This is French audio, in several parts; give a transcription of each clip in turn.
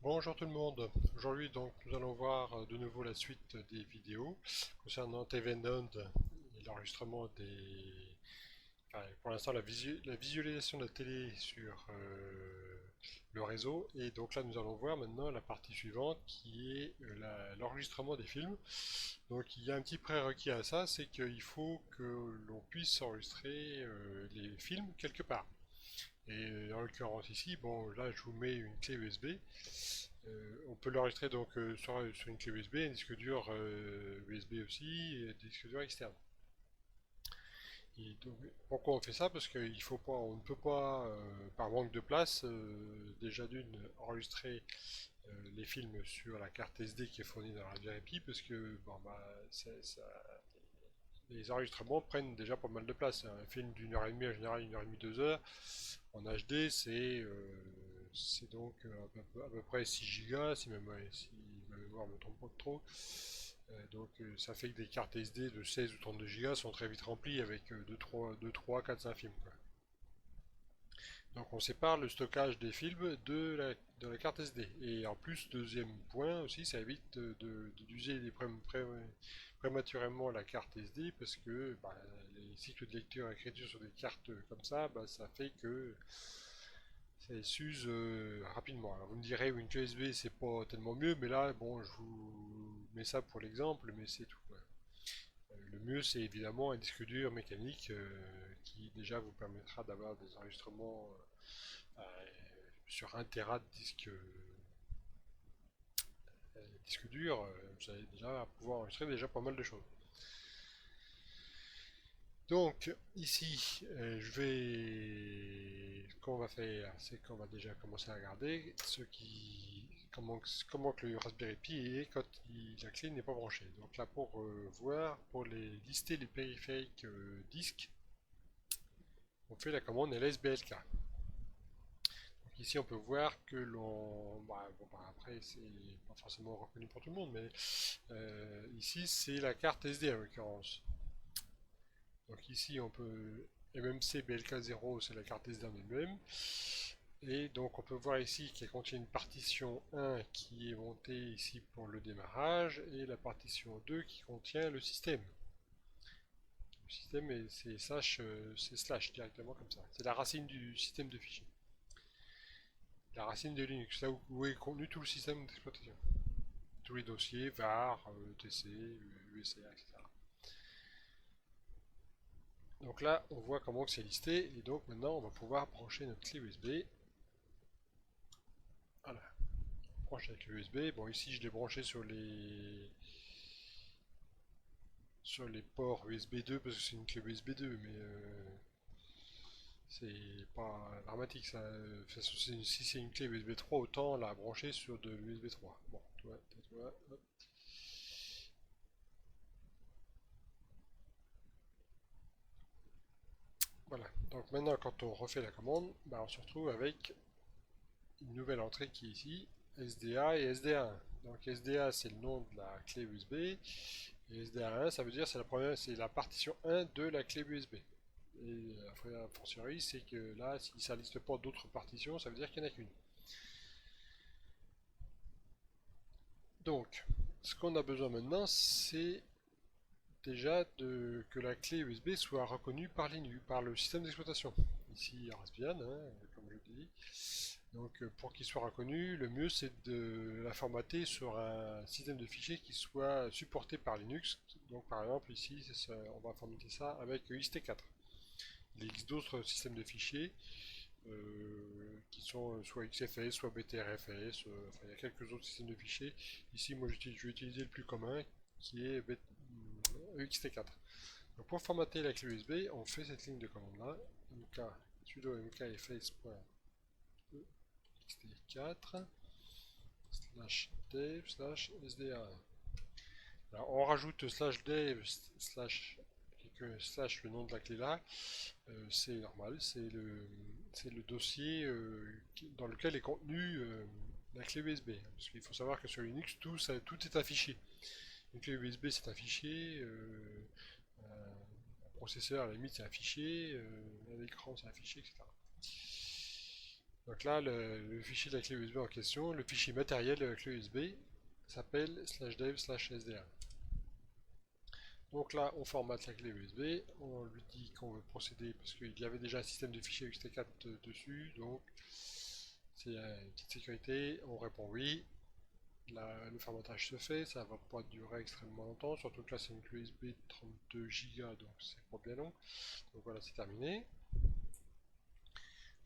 Bonjour tout le monde. Aujourd'hui donc nous allons voir de nouveau la suite des vidéos concernant Tevenode et l'enregistrement des. Enfin, pour l'instant la visualisation de la télé sur le réseau. Et donc là nous allons voir maintenant la partie suivante qui est l'enregistrement des films. Donc il y a un petit prérequis à ça, c'est qu'il faut que l'on puisse enregistrer les films quelque part. Et en l'occurrence ici, bon là je vous mets une clé USB. On peut l'enregistrer donc sur une clé USB, un disque dur USB aussi, et un disque dur externe. Et donc, pourquoi on fait ça? Parce qu'il faut pas, on ne peut pas, par manque de place, déjà d'une, enregistrer les films sur la carte SD qui est fournie dans la Raspberry Pi, parce que bon, bah, les enregistrements prennent déjà pas mal de place. Un film d'une heure et demie, en général une heure et demie, 2 heures, en HD, c'est donc à peu près 6 Go, si, même, ouais, si ma mémoire ne me trompe pas trop. Ça fait que des cartes SD de 16 ou 32 Go sont très vite remplies avec 2, 3, 4, 5 films, quoi. Donc on sépare le stockage des films de la carte SD. Et en plus, deuxième point aussi, ça évite d'user prématurément la carte SD parce que bah, les cycles de lecture et écriture sur des cartes comme ça, bah, ça fait que ça s'use rapidement. Alors vous me direz, une clé USB c'est pas tellement mieux, mais là, bon, je vous mets ça pour l'exemple, mais c'est tout, quoi. Le mieux, c'est évidemment un disque dur mécanique qui déjà vous permettra d'avoir des enregistrements sur 1 Tera de disque dur. Vous allez déjà pouvoir enregistrer déjà pas mal de choses. Donc ici, ce qu'on va faire, c'est qu'on va déjà commencer à regarder comment que le Raspberry Pi est quand la clé n'est pas branchée. Donc là, pour lister les périphériques disques, on fait la commande lsblk. Donc ici, on peut voir que après, c'est pas forcément reconnu pour tout le monde, mais ici, c'est la carte SD en l'occurrence. Donc ici, on peut MMC BLK0, c'est la carte SD en elle-même. Et donc on peut voir ici qu'elle contient une partition 1 qui est montée ici pour le démarrage et la partition 2 qui contient le système. Le système, c'est slash directement comme ça. C'est la racine du système de fichiers. La racine de Linux, là où est contenu tout le système d'exploitation. Tous les dossiers, var, etc., USR, etc. Donc là, on voit comment c'est listé, et donc maintenant, on va pouvoir brancher notre clé USB. Voilà, on branche avec le USB. Bon, ici, je l'ai branché sur les ports USB 2 parce que c'est une clé USB 2, mais c'est pas dramatique ça. Si c'est une clé USB 3, autant la brancher sur de l'USB 3. Bon, toi, hop. Voilà. Donc maintenant, quand on refait la commande, bah, on se retrouve avec une nouvelle entrée qui est ici, SDA et SDA1. Donc SDA c'est le nom de la clé USB et SDA1 ça veut dire c'est la partition 1 de la clé USB. Et a fortiori c'est que là si ça ne liste pas d'autres partitions ça veut dire qu'il n'y en a qu'une. Donc ce qu'on a besoin maintenant c'est déjà que la clé USB soit reconnue par Linux, par le système d'exploitation. Ici Raspbian, hein, comme je dis. Donc pour qu'il soit reconnu, le mieux c'est de la formater sur un système de fichiers qui soit supporté par Linux. Donc par exemple ici on va formater ça avec IST4. Il existe d'autres systèmes de fichiers qui sont soit XFS, soit BTRFS, enfin il y a quelques autres systèmes de fichiers. Ici moi je vais utiliser le plus commun qui est XT4. Donc pour formater la clé USB, on fait cette ligne de commande là, mk sudo mkfs xt4 slash dev slash sda. Alors on rajoute slash dev slash le nom de la clé là, c'est normal, c'est le dossier dans lequel est contenu la clé USB. Parce qu'il faut savoir que sur Linux tout est un fichier. Une clé USB c'est un fichier, un processeur à la limite c'est un fichier, un écran c'est un fichier, etc. Donc là, le fichier de la clé USB en question, le fichier matériel de la clé USB, s'appelle /dev/sda. Donc là, on formate la clé USB, on lui dit qu'on veut procéder parce qu'il y avait déjà un système de fichiers ext4 dessus, donc c'est une petite sécurité, on répond oui. Là, le formatage se fait, ça va pas durer extrêmement longtemps, surtout que là c'est une clé USB de 32 Go, donc c'est pas bien long. Donc voilà, c'est terminé.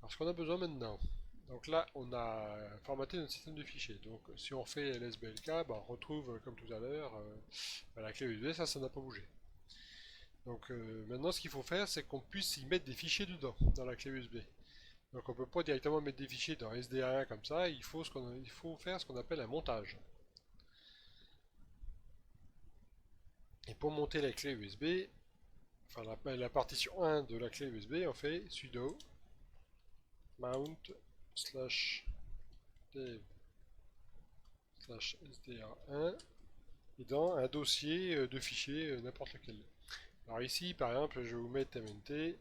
Alors ce qu'on a besoin maintenant, donc là on a formaté notre système de fichiers. Donc si on fait lsblk, bah, on retrouve comme tout à l'heure la clé USB, ça n'a pas bougé. Donc maintenant ce qu'il faut faire, c'est qu'on puisse y mettre des fichiers dedans, dans la clé USB. Donc on ne peut pas directement mettre des fichiers dans SDA1 comme ça, il faut faire ce qu'on appelle un montage. Et pour monter la clé USB, enfin la partition 1 de la clé USB, on fait sudo mount slash dev slash sda1 et dans un dossier de fichiers n'importe lequel. Alors ici par exemple je vais vous mettre mnt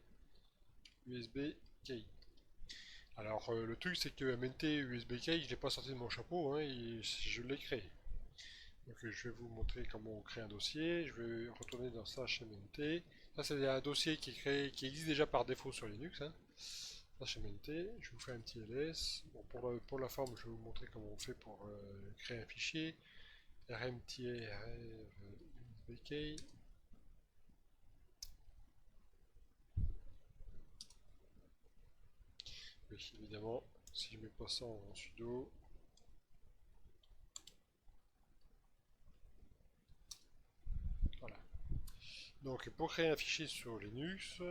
usb key. Alors le truc c'est que mnt usb key je l'ai pas sorti de mon chapeau, hein, je l'ai créé. Donc je vais vous montrer comment on crée un dossier. Je vais retourner dans /mnt. Ça c'est un dossier qui est créé, qui existe déjà par défaut sur Linux, hein. /mnt. Je vous fais un petit ls. Bon, pour la forme, je vais vous montrer comment on fait pour créer un fichier. rm-usbk. Oui, évidemment, si je mets pas ça en sudo, voilà. Donc pour créer un fichier sur Linux,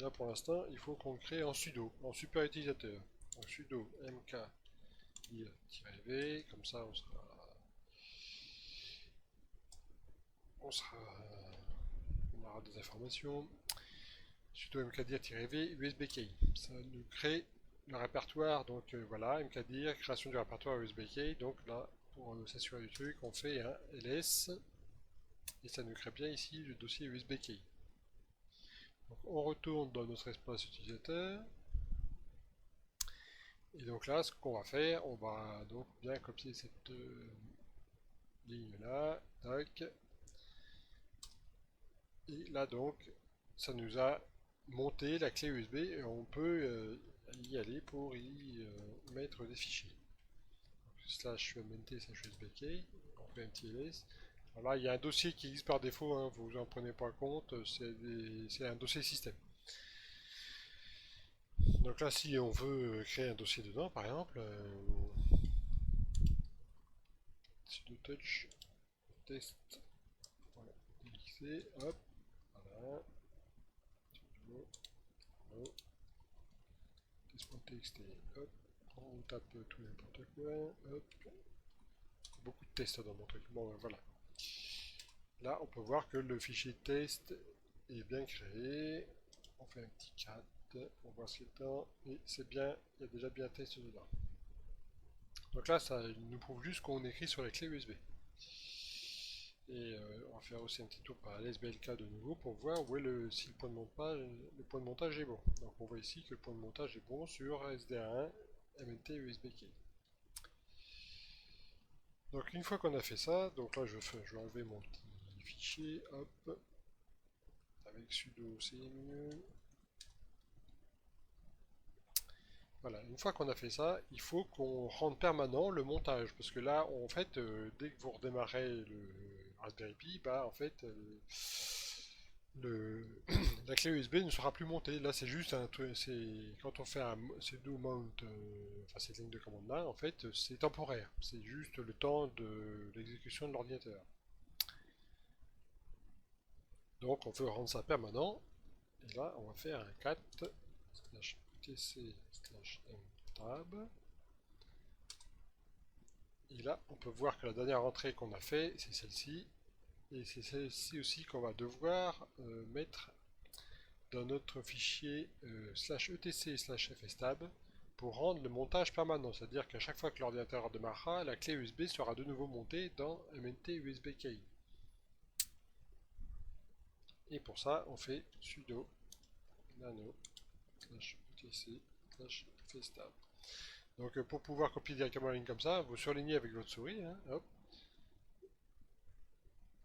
là pour l'instant, il faut qu'on le crée en sudo, en super utilisateur. Donc sudo mk-v, comme ça on aura des informations. Sudo mkdir-v usbkey, ça nous crée le répertoire, donc voilà, mkdir, création du répertoire usbkey, donc là, pour s'assurer du truc, on fait un ls, et ça nous crée bien ici le dossier usbkey. Donc on retourne dans notre espace utilisateur, et donc là, ce qu'on va faire, on va donc bien copier cette ligne là, tac, et là donc, ça nous a monté la clé USB et on peut y aller pour y mettre des fichiers. Donc, /mnt/usbk, on fait un petit ls. Alors là, il y a un dossier qui existe par défaut, hein, vous en prenez pas compte, c'est un dossier système. Donc là, si on veut créer un dossier dedans, par exemple, sudo touch test, voilà, hop, voilà, sudo, test.txt, hop, on tape tout n'importe quoi, hop, beaucoup de tests dans mon truc, bon ben, voilà. Là, on peut voir que le fichier test est bien créé. On fait un petit cat pour voir ce qu'il est temps. Et c'est bien, il y a déjà bien test dedans. Donc là, ça nous prouve juste qu'on écrit sur la clé USB. Et on va faire aussi un petit tour par l'SBLK de nouveau pour voir où est si le point de montage est bon. Donc on voit ici que le point de montage est bon sur SDA1 MNT USBK. Donc une fois qu'on a fait ça, donc là je vais enlever mon petit fichier, hop, avec sudo cmu. Voilà, une fois qu'on a fait ça, il faut qu'on rende permanent le montage, parce que là, en fait, dès que vous redémarrez le Raspberry Pi, bah en fait, le, la clé USB ne sera plus montée. Là, c'est juste un truc, c'est quand on fait un sudo mount, enfin cette ligne de commande là, en fait, c'est temporaire. C'est juste le temps de l'exécution de l'ordinateur. Donc, on veut rendre ça permanent. Et là, on va faire un cat /tc/mtab. Et là, on peut voir que la dernière entrée qu'on a fait, c'est celle-ci. Et c'est celle-ci aussi qu'on va devoir mettre dans notre fichier /etc/fstab pour rendre le montage permanent. C'est-à-dire qu'à chaque fois que l'ordinateur démarrera, la clé USB sera de nouveau montée dans MNT USBKey. Et pour ça, on fait sudo nano /etc/fstab. Donc pour pouvoir copier directement la ligne comme ça, vous surlignez avec votre souris, hein, hop.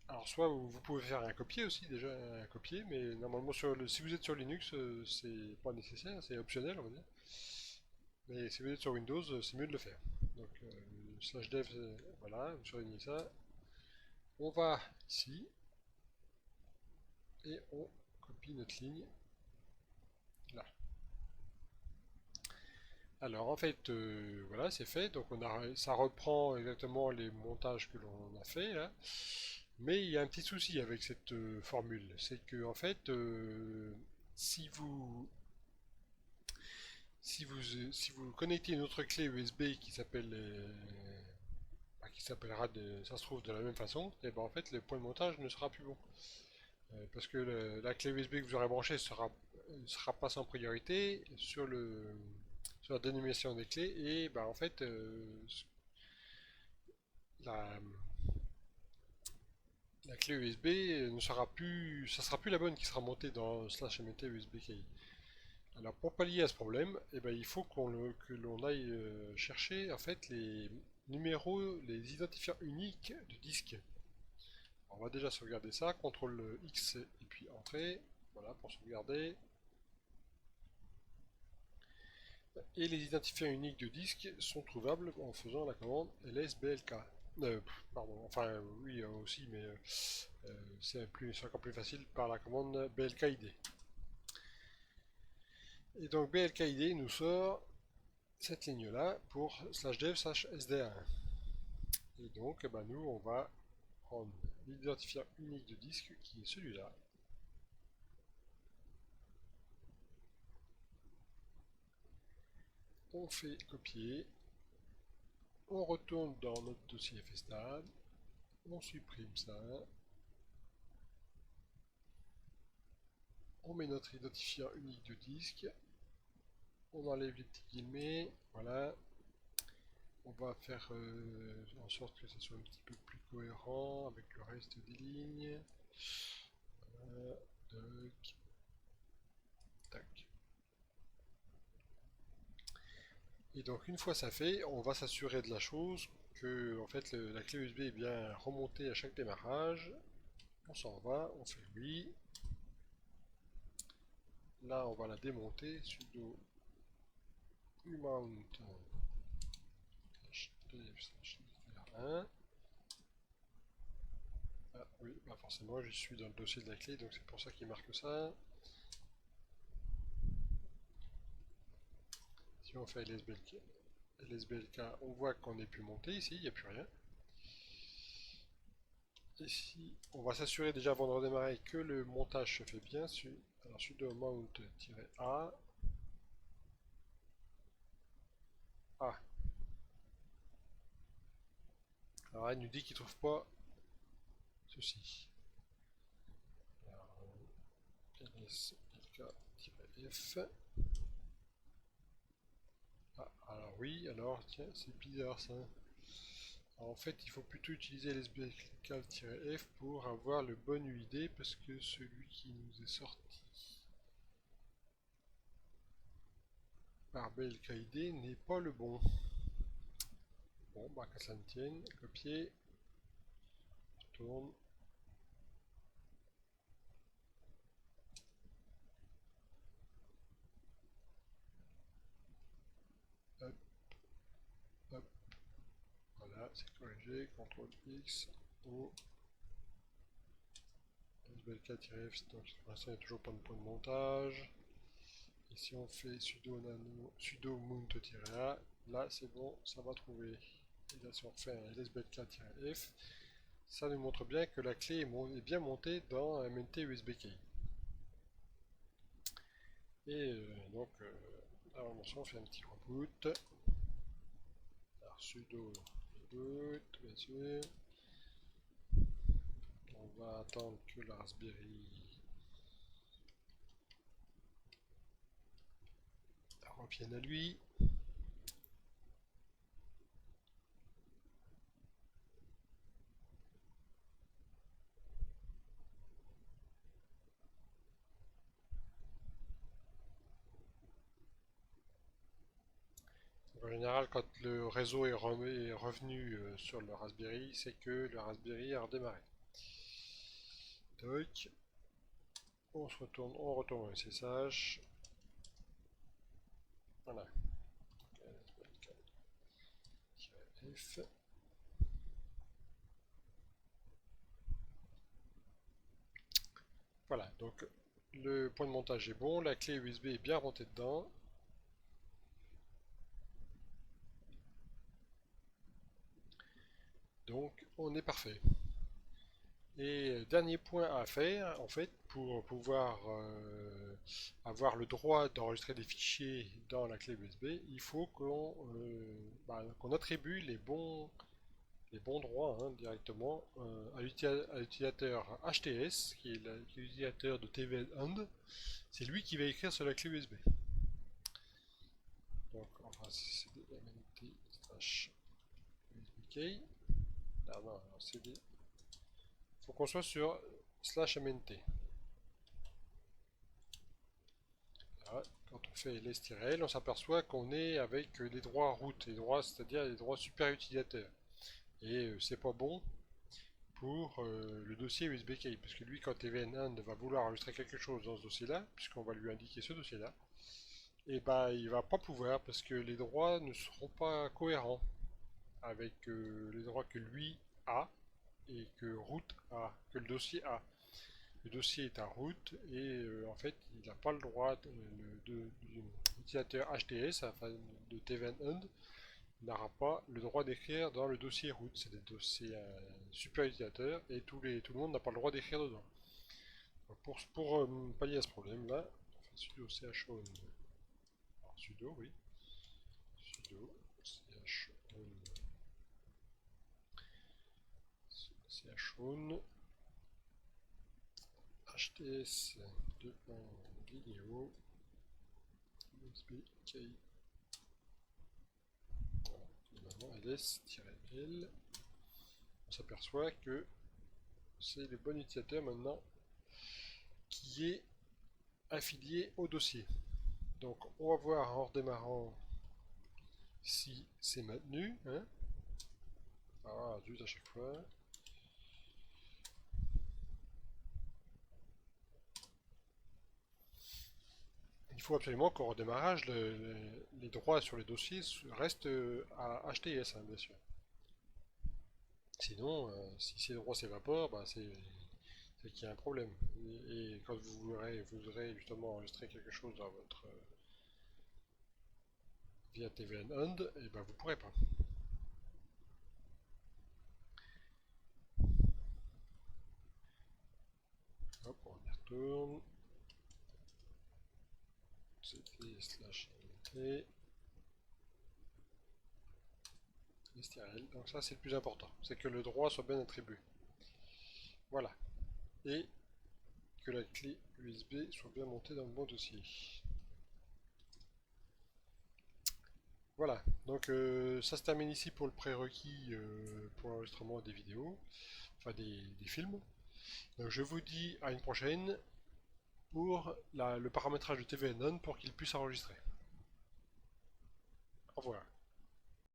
Alors soit vous pouvez faire un copier aussi, déjà un copier, mais normalement si vous êtes sur Linux, c'est pas nécessaire, c'est optionnel on va dire. Mais si vous êtes sur Windows, c'est mieux de le faire. Donc slash dev, voilà, vous surlignez ça. On va ici et on copie notre ligne là. Alors en fait, voilà, c'est fait. Donc ça reprend exactement les montages que l'on a fait là. Mais il y a un petit souci avec cette formule, c'est que en fait, si vous si vous connectez une autre clé USB qui s'appelle qui s'appellera ça se trouve de la même façon, et ben en fait le point de montage ne sera plus bon. Parce que la clé USB que vous aurez branchée sera pas sans priorité sur la dénomination des clés et ben en fait la, la clé USB ne sera plus, ça sera plus la bonne qui sera montée dans slash MT USB KI. Alors pour pallier à ce problème, eh ben, il faut que l'on aille chercher en fait les numéros, les identifiants uniques du disque. On va déjà sauvegarder ça, CTRL X et puis entrée, voilà pour sauvegarder. Et les identifiants uniques du disque sont trouvables en faisant la commande lsblk. Pardon, enfin oui aussi, mais c'est encore plus facile par la commande blkid. Et donc blkid nous sort cette ligne là pour slash dev slash sda1. Et donc bah, nous on va prendre l'identifiant unique de disque qui est celui-là. On fait copier, on retourne dans notre dossier fstab, on supprime ça, on met notre identifiant unique de disque, on enlève les petits guillemets, voilà. On va faire en sorte que ça soit un petit peu plus cohérent avec le reste des lignes. Voilà, tac, tac. Et donc une fois ça fait, on va s'assurer de la chose que en fait la clé USB est bien remontée à chaque démarrage. On s'en va, on fait oui. Là on va la démonter, sudo umount 1. Ah oui, bah forcément je suis dans le dossier de la clé, donc c'est pour ça qu'il marque ça. Si on fait LSBLK, on voit qu'on n'est plus monté ici, il n'y a plus rien. Ici, on va s'assurer déjà avant de redémarrer que le montage se fait bien. Alors sudo mount-a. Ah, alors il nous dit qu'il ne trouve pas ceci. Alors, lslk-f. Ah, alors oui, alors tiens, c'est bizarre ça. Alors, en fait, il faut plutôt utiliser lsblk-f pour avoir le bon UID parce que celui qui nous est sorti par blkid n'est pas le bon. Bon, bah qu'à ça ne tienne, copier, tourne. Hop, hop, voilà, c'est corrigé, CTRL X, O, SBLK-F, donc pour l'instant il n'y a toujours pas de point de montage. Et si on fait sudo mount-a, là c'est bon, ça va trouver. Et là si on refait un lsblk-f, ça nous montre bien que la clé est bien montée dans un MNT USB-Key. Et donc, alors on fait un petit reboot. Alors sudo reboot, bien sûr. On va attendre que la Raspberry revienne à lui. En général, quand le réseau est revenu sur le Raspberry, c'est que le Raspberry a redémarré. Toc, on retourne au SSH. Voilà. F. Voilà, donc le point de montage est bon, la clé USB est bien remontée dedans. Donc on est parfait. Et dernier point à faire, en fait, pour pouvoir avoir le droit d'enregistrer des fichiers dans la clé USB, il faut qu'on attribue les bons droits hein, directement à l'utilisateur HTS, qui est l'utilisateur de tvNand. C'est lui qui va écrire sur la clé USB. Donc, enfin, c'est cd mnt usb key. Ah non, cd. Il faut qu'on soit sur /mnt. Là, quand on fait l'STRL, on s'aperçoit qu'on est avec les droits root, les droits, c'est-à-dire les droits super utilisateurs. Et c'est pas bon pour le dossier USB key, parce que lui, quand tvNand va vouloir enregistrer quelque chose dans ce dossier-là, puisqu'on va lui indiquer ce dossier-là, et bah il va pas pouvoir parce que les droits ne seront pas cohérents avec les droits que lui a et que root a, que le dossier a. Le dossier est à root et en fait il n'a pas le droit l'utilisateur HTS, enfin de tvNand n'aura pas le droit d'écrire dans le dossier root. C'est des dossiers super utilisateurs et tout le monde n'a pas le droit d'écrire dedans. Donc pour pallier à ce problème là, on fait sudo chown. Alors sudo oui. Sudo chown hts vidéo usb key. Voilà, ls-l. On s'aperçoit que c'est le bon utilisateur maintenant qui est affilié au dossier. Donc on va voir en redémarrant si c'est maintenu. Hein. Ah, juste à chaque fois. Il faut absolument qu'au redémarrage, les droits sur les dossiers restent à HTS, hein, bien sûr. Sinon, si ces droits s'évaporent, bah, c'est qu'il y a un problème. Et quand vous aurez justement enregistré quelque chose dans votre via tvNand, et ben vous pourrez pas. Hop, on y retourne. cd/lt STRL. Donc ça c'est le plus important, c'est que le droit soit bien attribué. Voilà. Et que la clé USB soit bien montée dans le bon dossier. Voilà, donc ça se termine ici pour le prérequis pour l'enregistrement des vidéos, enfin des films. Donc je vous dis à une prochaine pour le paramétrage de tvNon pour qu'il puisse enregistrer. Au revoir.